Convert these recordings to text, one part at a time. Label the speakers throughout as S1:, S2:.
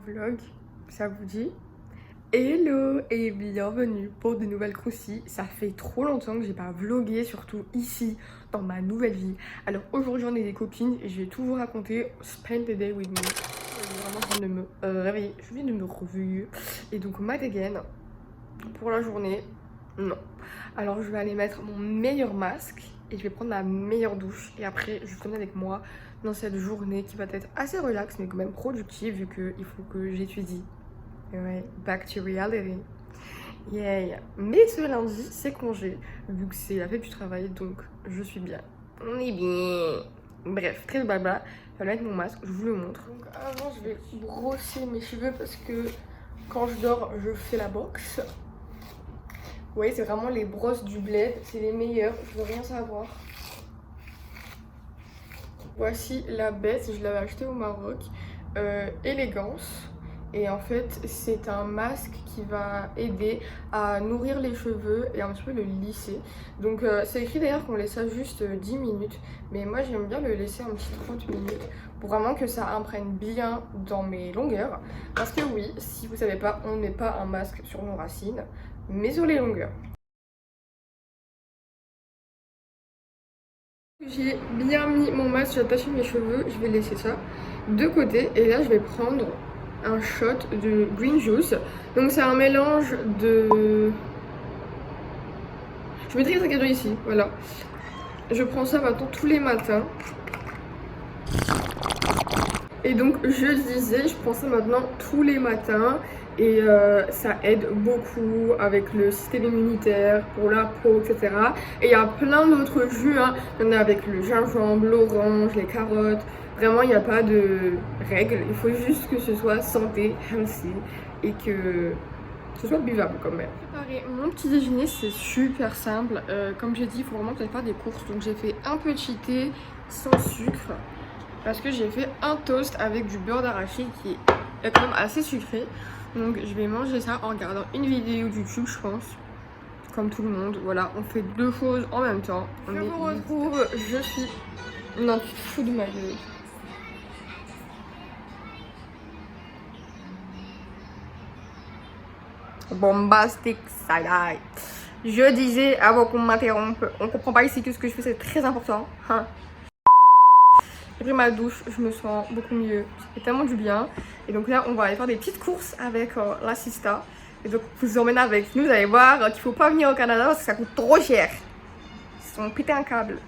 S1: vlog, ça vous dit? Hello et bienvenue pour de nouvelles croustilles. Ça fait trop longtemps que j'ai pas vlogué, surtout ici, dans ma nouvelle vie. Alors aujourd'hui on est des copines et je vais tout vous raconter. Spend the day with me. Je suis vraiment en train de me réveiller, je viens de me réveiller. Et donc mat again pour la journée, non. Alors je vais aller mettre mon meilleur masque et je vais prendre ma meilleure douche. Et après je vous emmène avec moi dans cette journée qui va être assez relax mais quand même productive vu qu'il faut que j'étudie. Ouais, back to reality. Yeah. Mais ce lundi, c'est congé, vu que c'est la fête du travail, donc je suis bien. On est bien. Bref, très blabla. Je vais mettre mon masque, je vous le montre. Donc avant, je vais brosser mes cheveux parce que quand je dors, je fais la boxe. Vous voyez, c'est vraiment les brosses du bled, c'est les meilleures, je veux rien savoir. Voici la bête, je l'avais acheté au Maroc. Élégance. Et en fait, c'est un masque qui va aider à nourrir les cheveux et un petit peu le lisser. Donc c'est écrit d'ailleurs qu'on laisse ça juste 10 minutes. Mais moi j'aime bien le laisser un petit 30 minutes pour vraiment que ça imprègne bien dans mes longueurs. Parce que oui, si vous savez pas, on ne met pas un masque sur nos racines, mais sur les longueurs. J'ai bien mis mon masque, j'ai attaché mes cheveux, je vais laisser ça de côté. Et là je vais prendre un shot de green juice. Donc c'est un mélange de... Je mettrai les ingrédients ici, voilà. Je prends ça maintenant tous les matins. Et donc je disais, je prends ça maintenant tous les matins. Et ça aide beaucoup avec le système immunitaire, pour la peau, etc. Et il y a plein d'autres jus, hein. Il y en a avec le gingembre, l'orange, les carottes. Vraiment, il n'y a pas de règles. Il faut juste que ce soit santé, healthy, et que ce soit buvable quand même. Préparer mon petit déjeuner, c'est super simple. Comme j'ai dit, il faut vraiment que j'aille faire des courses. Donc j'ai fait un petit thé sans sucre. Parce que j'ai fait un toast avec du beurre d'arachide qui est quand même assez sucré. Donc je vais manger ça en regardant une vidéo YouTube, je pense. Comme tout le monde, voilà, on fait deux choses en même temps. Je vous retrouve, je suis... Non, tu te fous de ma gueule. Bombastic side. Je disais, avant qu'on m'interrompe, on comprend pas ici que ce que je fais c'est très important. Hein. J'ai pris ma douche, je me sens beaucoup mieux, ça fait tellement du bien. Et donc là, on va aller faire des petites courses avec l'assista. Et donc, je vous emmène avec nous, vous allez voir qu'il faut pas venir au Canada parce que ça coûte trop cher. Ils sont pété un câble.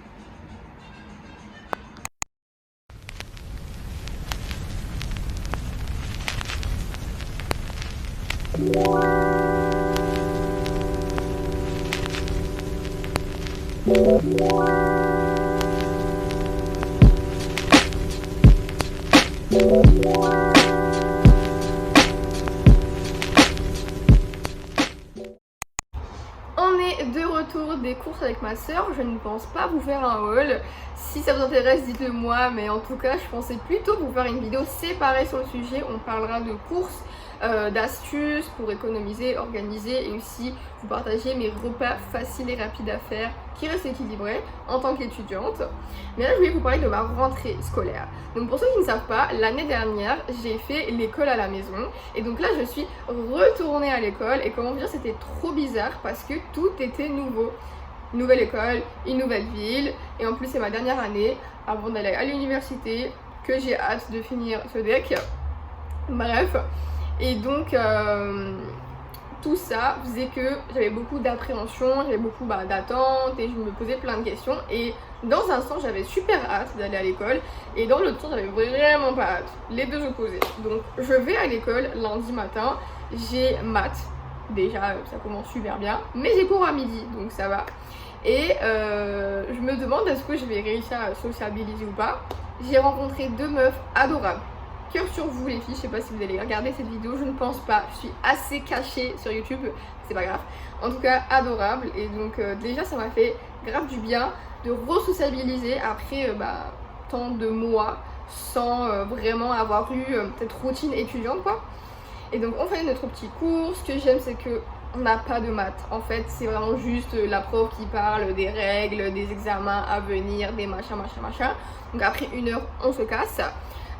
S1: On est de retour des courses avec ma soeur. Je ne pense pas vous faire un haul. Si ça vous intéresse, dites-le moi. Mais en tout cas, je pensais plutôt vous faire une vidéo séparée sur le sujet. On parlera de courses, d'astuces pour économiser, organiser et aussi vous partager mes repas faciles et rapides à faire qui restent équilibrés en tant qu'étudiante. Mais là, je voulais vous parler de ma rentrée scolaire. Donc pour ceux qui ne savent pas, l'année dernière, j'ai fait l'école à la maison. Et donc là, je suis retournée à l'école. Et comment dire, c'était trop bizarre parce que tout était nouveau. Nouvelle école, une nouvelle ville. Et en plus, c'est ma dernière année avant d'aller à l'université que j'ai hâte de finir ce deck. Bref. Et donc, tout ça faisait que j'avais beaucoup d'appréhension, j'avais beaucoup d'attentes et je me posais plein de questions. Et dans un sens, j'avais super hâte d'aller à l'école et dans l'autre sens, j'avais vraiment pas hâte. Les deux opposés. Donc, je vais à l'école lundi matin, j'ai maths. Déjà, ça commence super bien. Mais j'ai cours à midi, donc ça va. Et je me demande est-ce que je vais réussir à sociabiliser ou pas. J'ai rencontré deux meufs adorables. Cœur sur vous les filles, je sais pas si vous allez regarder cette vidéo, je ne pense pas, je suis assez cachée sur YouTube, c'est pas grave. En tout cas, adorable et donc déjà ça m'a fait grave du bien de re-sociabiliser après tant de mois sans vraiment avoir eu cette routine étudiante quoi. Et donc on fait notre petit cours, ce que j'aime c'est que on n'a pas de maths. En fait, c'est vraiment juste la prof qui parle des règles, des examens à venir, des machins. Donc après 1 heure, on se casse.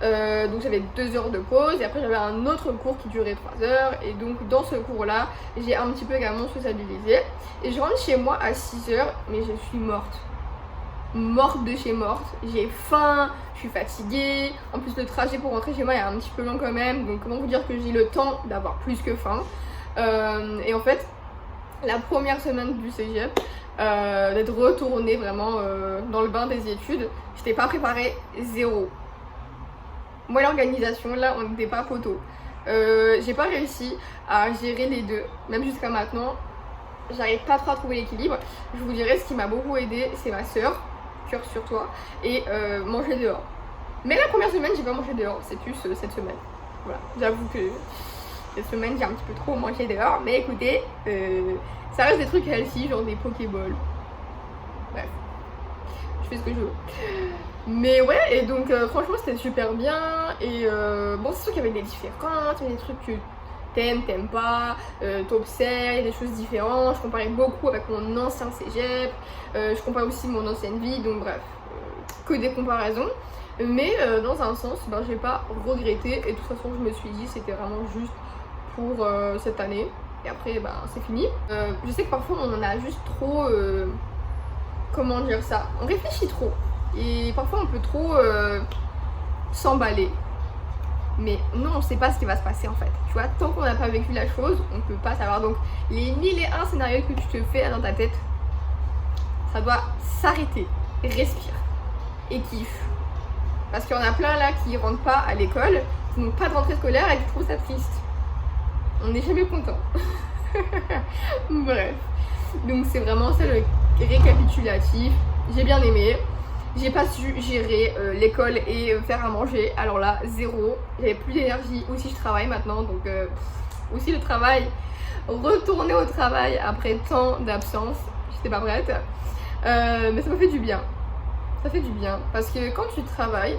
S1: Donc j'avais 2 heures de pause et après j'avais un autre cours qui durait 3 heures. Et donc dans ce cours-là, j'ai un petit peu également sociabilisé. Et je rentre chez moi à 6 heures, mais je suis morte. Morte de chez morte. J'ai faim, je suis fatiguée. En plus, le trajet pour rentrer chez moi est un petit peu long quand même. Donc comment vous dire que j'ai le temps d'avoir plus que faim. Et en fait, la première semaine du cégep, d'être retournée vraiment dans le bain des études, j'étais pas préparée, zéro. Moi, l'organisation, là, on n'était pas poteau. J'ai pas réussi à gérer les deux, même jusqu'à maintenant. J'arrive pas trop à trouver l'équilibre. Je vous dirais, ce qui m'a beaucoup aidé, c'est ma soeur, cœur sur toi, et manger dehors. Mais la première semaine, j'ai pas mangé dehors, c'est plus cette semaine. Voilà, j'avoue que cette semaine, j'ai un petit peu trop mangé dehors, mais écoutez, ça reste des trucs healthy, genre des Pokéballs. Bref, je fais ce que je veux. Mais ouais, et donc franchement, c'était super bien. Et bon, c'est sûr qu'il y avait des différences, il y avait des trucs que t'aimes pas, t'observes, il y a des choses différentes. Je comparais beaucoup avec mon ancien cégep, je comparais aussi mon ancienne vie, donc bref, que des comparaisons. Mais dans un sens, ben, j'ai pas regretté, et de toute façon, je me suis dit c'était vraiment juste pour cette année. Et après, ben, c'est fini. Je sais que parfois, on en a juste trop. Comment dire ça? On réfléchit trop. Et parfois, on peut trop s'emballer. Mais non, on sait pas ce qui va se passer en fait. Tu vois, tant qu'on n'a pas vécu la chose, on peut pas savoir. Donc, les 1001 scénarios que tu te fais dans ta tête, ça doit s'arrêter. Respire. Et kiffe. Parce qu'il y en a plein là qui rentrent pas à l'école, qui n'ont pas de rentrée scolaire et qui trouvent ça triste. On n'est jamais content. Bref. Donc c'est vraiment ça le récapitulatif. J'ai bien aimé. J'ai pas su gérer l'école et faire à manger. Alors là, zéro. J'avais plus d'énergie. Aussi je travaille maintenant. Donc aussi le travail. Retourner au travail après tant d'absence. J'étais pas prête. Mais ça m'a fait du bien. Ça fait du bien. Parce que quand tu travailles,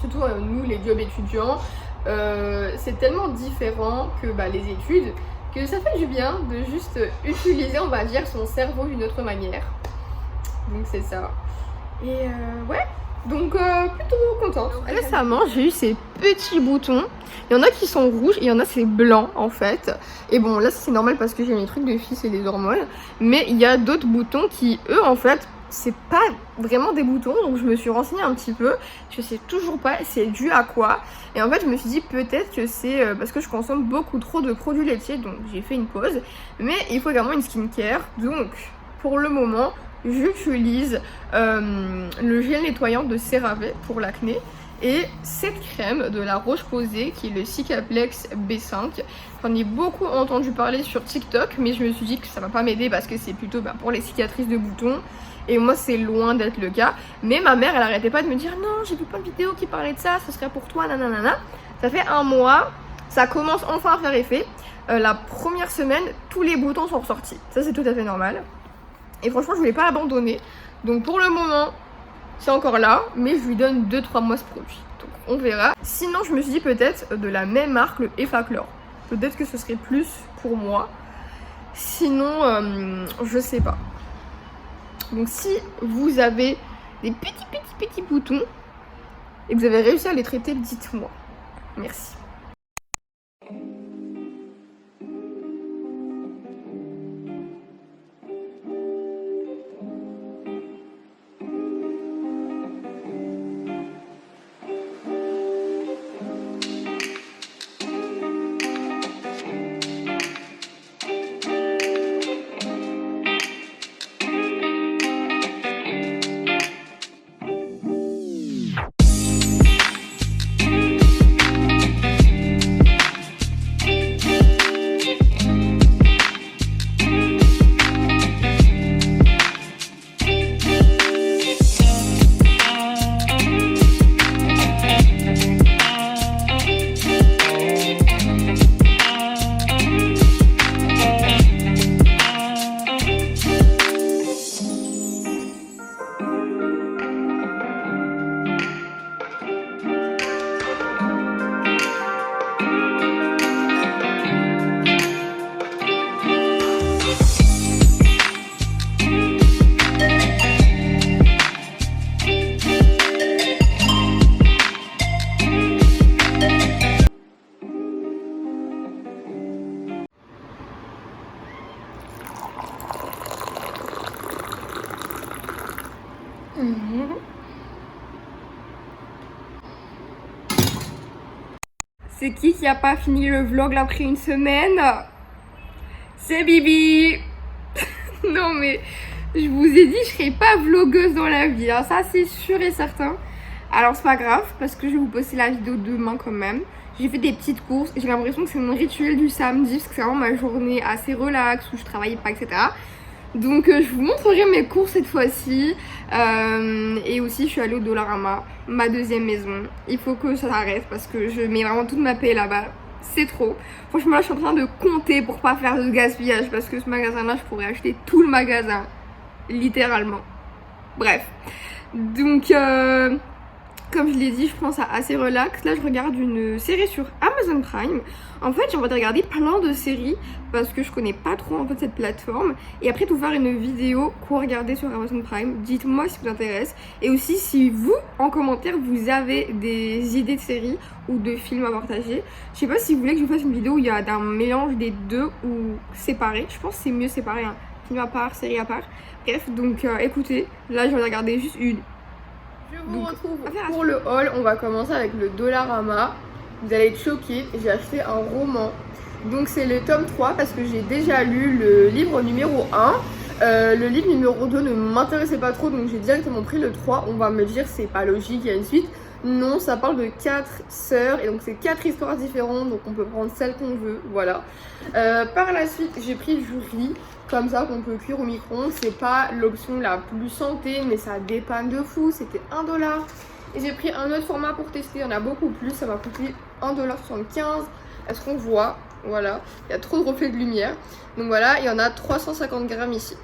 S1: surtout nous les jobs étudiants, c'est tellement différent que bah, les études, que ça fait du bien de juste utiliser, on va dire, son cerveau d'une autre manière. Donc c'est ça. Et ouais, donc plutôt contente. Récemment, j'ai eu ces petits boutons. Il y en a qui sont rouges et il y en a c'est blanc en fait. Et bon, là c'est normal parce que j'ai mes trucs de fille, c'est les hormones. Mais il y a d'autres boutons qui, eux, en fait, c'est pas vraiment des boutons. Donc je me suis renseignée un petit peu. Je sais toujours pas c'est dû à quoi. Et en fait, je me suis dit peut-être que c'est parce que je consomme beaucoup trop de produits laitiers. Donc j'ai fait une pause. Mais il faut également une skincare. Donc pour le moment, j'utilise le gel nettoyant de CeraVe pour l'acné et cette crème de la Roche-Posay qui est le Cicaplexx B5. J'en ai beaucoup entendu parler sur TikTok, mais je me suis dit que ça va pas m'aider parce que c'est plutôt pour les cicatrices de boutons et moi c'est loin d'être le cas. Mais ma mère elle arrêtait pas de me dire non, j'ai vu plein de vidéos qui parlaient de ça, ce serait pour toi, nanana. Ça fait un mois, ça commence enfin à faire effet. La première semaine, tous les boutons sont ressortis. Ça c'est tout à fait normal. Et franchement, je voulais pas l'abandonner. Donc pour le moment, c'est encore là. Mais je lui donne 2-3 mois ce produit. Donc on verra. Sinon, je me suis dit peut-être de la même marque, le Effaclor. Peut-être que ce serait plus pour moi. Sinon, je sais pas. Donc si vous avez des petits boutons et que vous avez réussi à les traiter, dites-moi. Merci. C'est qui a pas fini le vlog là après une semaine? C'est Bibi. Non mais je vous ai dit, je serai pas vlogueuse dans la vie, hein. Ça c'est sûr et certain. Alors c'est pas grave parce que je vais vous poster la vidéo demain quand même. J'ai fait des petites courses, j'ai l'impression que c'est mon rituel du samedi parce que c'est vraiment ma journée assez relax où je travaille pas, etc. Donc je vous montrerai mes courses cette fois-ci. Et aussi je suis allée au Dollarama, ma deuxième maison. Il faut que ça s'arrête parce que je mets vraiment toute ma paix là-bas. C'est trop. Franchement là je suis en train de compter pour pas faire de gaspillage parce que ce magasin là je pourrais acheter tout le magasin. Littéralement. Bref. Donc comme je l'ai dit, je prends ça assez relax. Là, je regarde une série sur Amazon Prime. En fait, j'ai envie de regarder plein de séries parce que je connais pas trop en fait cette plateforme. Et après, tout faire une vidéo quoi regarder sur Amazon Prime. Dites-moi si ça vous intéresse. Et aussi, si vous, en commentaire, vous avez des idées de séries ou de films à partager. Je sais pas si vous voulez que je vous fasse une vidéo où il y a un mélange des deux ou séparé. Je pense que c'est mieux séparé, hein. Film à part, série à part. Bref, donc écoutez, là, je vais regarder juste une. Je vous retrouve pour le haul. On va commencer avec le Dollarama. Vous allez être choqués, j'ai acheté un roman. Donc c'est le tome 3 parce que j'ai déjà lu le livre numéro 1. Le livre numéro 2 ne m'intéressait pas trop, donc j'ai directement pris le 3. On va me dire c'est pas logique, il y a une suite. Non, ça parle de 4 sœurs et donc c'est 4 histoires différentes, donc on peut prendre celle qu'on veut, voilà. Par la suite, j'ai pris du riz, comme ça qu'on peut cuire au micro-ondes. C'est pas l'option la plus santé, mais ça dépanne de fou, c'était 1 $. Et j'ai pris un autre format pour tester, il y en a beaucoup plus, ça m'a coûté 1,75 $. Est-ce qu'on voit? Voilà, il y a trop de reflets de lumière. Donc voilà, il y en a 350 grammes ici.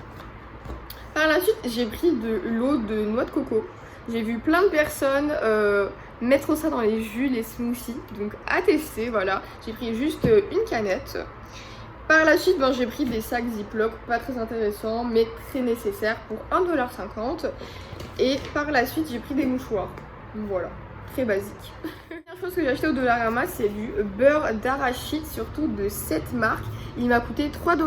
S1: Par la suite, j'ai pris de l'eau de noix de coco. J'ai vu plein de personnes mettre ça dans les jus, les smoothies. Donc à tester, voilà. J'ai pris juste une canette. Par la suite, j'ai pris des sacs Ziploc, pas très intéressants, mais très nécessaires pour 1,50 $. Et par la suite, j'ai pris des mouchoirs. Voilà, très basique. La première chose que j'ai acheté au Dollarama, c'est du beurre d'arachide, surtout de cette marque. Il m'a coûté 3,50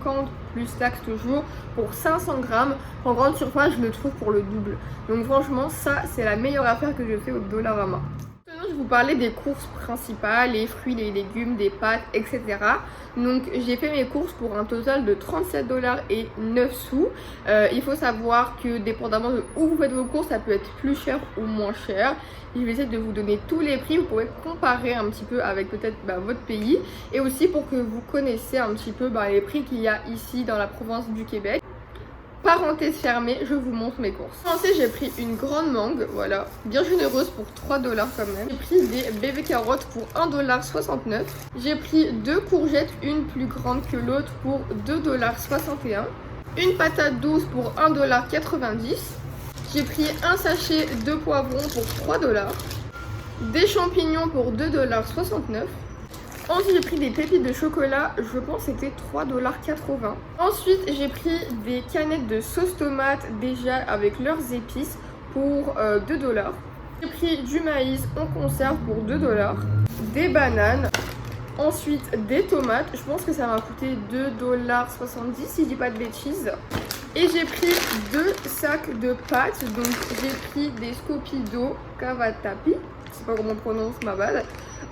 S1: $ plus taxe toujours pour 500 grammes. En grande surface, je le trouve pour le double. Donc franchement, ça, c'est la meilleure affaire que je fais au Dollarama. Maintenant, je vais vous parler des courses principales, les fruits, les légumes, des pâtes, etc. Donc j'ai fait mes courses pour un total de 37,09 $. Il faut savoir que dépendamment de où vous faites vos courses, ça peut être plus cher ou moins cher. Je vais essayer de vous donner tous les prix, vous pouvez comparer un petit peu avec peut-être votre pays. Et aussi pour que vous connaissiez un petit peu les prix qu'il y a ici dans la province du Québec. Parenthèse fermée, je vous montre mes courses. Pour commencer, j'ai pris une grande mangue, voilà, bien généreuse pour 3 $ quand même. J'ai pris des bébés carottes pour 1,69 $. J'ai pris 2 courgettes, une plus grande que l'autre pour 2,61 $. Une patate douce pour 1,90 $. J'ai pris un sachet de poivrons pour 3 $. Des champignons pour 2,69 $. Ensuite, j'ai pris des pépites de chocolat, je pense que c'était 3,80 $. Ensuite, j'ai pris des canettes de sauce tomate déjà avec leurs épices pour 2 $. J'ai pris du maïs en conserve pour 2 $. Des bananes. Ensuite, des tomates. Je pense que ça m'a coûté 2,70 $ si je dis pas de bêtises. Et j'ai pris 2 sacs de pâtes. Donc, j'ai pris des Scopido Cavatappi. Je sais pas comment on prononce, ma bad.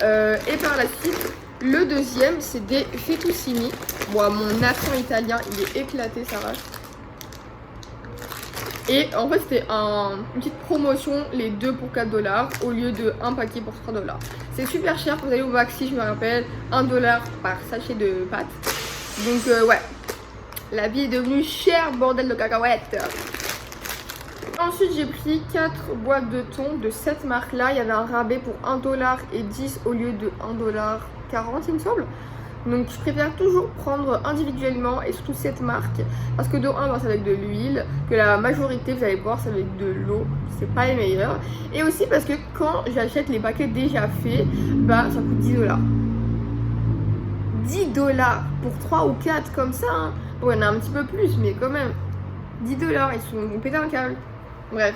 S1: Et par la suite, le deuxième, c'est des fettuccini. Bon, mon accent italien, il est éclaté, ça va. Et en fait, c'était une petite promotion, les deux pour 4 $ au lieu de un paquet pour 3 $. C'est super cher, vous allez au Maxi, je me rappelle, 1 $ par sachet de pâtes. Donc, ouais, la vie est devenue chère, bordel de cacahuètes. Ensuite, j'ai pris 4 boîtes de thon de cette marque-là. Il y avait un rabais pour 1,10 $ au lieu de 1,40 $, il me semble. Donc, je préfère toujours prendre individuellement et surtout cette marque. Parce que de 1, c'est avec de l'huile. Que la majorité, vous allez voir, c'est avec de l'eau. C'est pas les meilleurs. Et aussi parce que quand j'achète les paquets déjà faits, ça coûte 10 $. 10 $ pour 3 ou 4 comme ça. Hein. Bon, il y en a un petit peu plus, mais quand même. 10 $, ils vont péter un câble. Bref.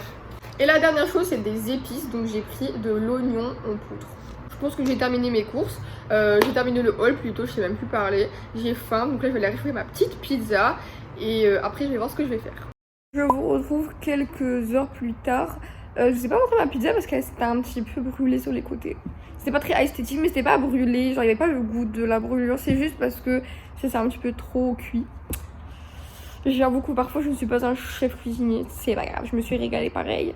S1: Et la dernière chose, c'est des épices. Donc j'ai pris de l'oignon en poudre. Je pense que j'ai terminé mes courses. J'ai terminé le haul plutôt, je sais même plus parler. J'ai faim, donc là je vais aller réchauffer ma petite pizza. Et après je vais voir ce que je vais faire. Je vous retrouve quelques heures plus tard. Je sais pas montrer ma pizza parce qu'elle s'était un petit peu brûlée sur les côtés. C'était pas très esthétique, mais c'était pas brûlé, genre il y avait pas le goût de la brûlure, c'est juste parce que c'est un petit peu trop cuit. J'avoue que parfois je ne suis pas un chef cuisinier, c'est pas grave, je me suis régalée pareil.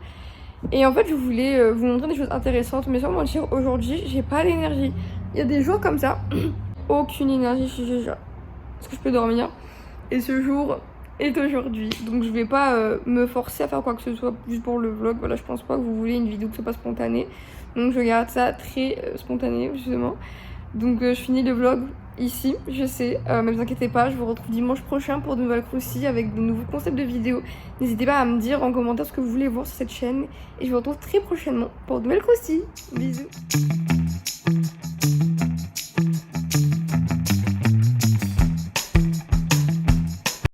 S1: Et en fait je voulais vous montrer des choses intéressantes, mais sans mentir, aujourd'hui j'ai pas l'énergie. Il y a des jours comme ça, aucune énergie, je suis déjà. Est-ce que je peux dormir? Et ce jour est aujourd'hui, donc je vais pas me forcer à faire quoi que ce soit juste pour le vlog. Voilà, je pense pas que vous voulez une vidéo qui soit pas spontanée, donc je garde ça très spontané justement. Donc je finis le vlog ici, je sais, mais vous inquiétez pas, je vous retrouve dimanche prochain pour de nouvelles croustilles avec de nouveaux concepts de vidéos. N'hésitez pas à me dire en commentaire ce que vous voulez voir sur cette chaîne et je vous retrouve très prochainement pour de nouvelles croustilles. Bisous.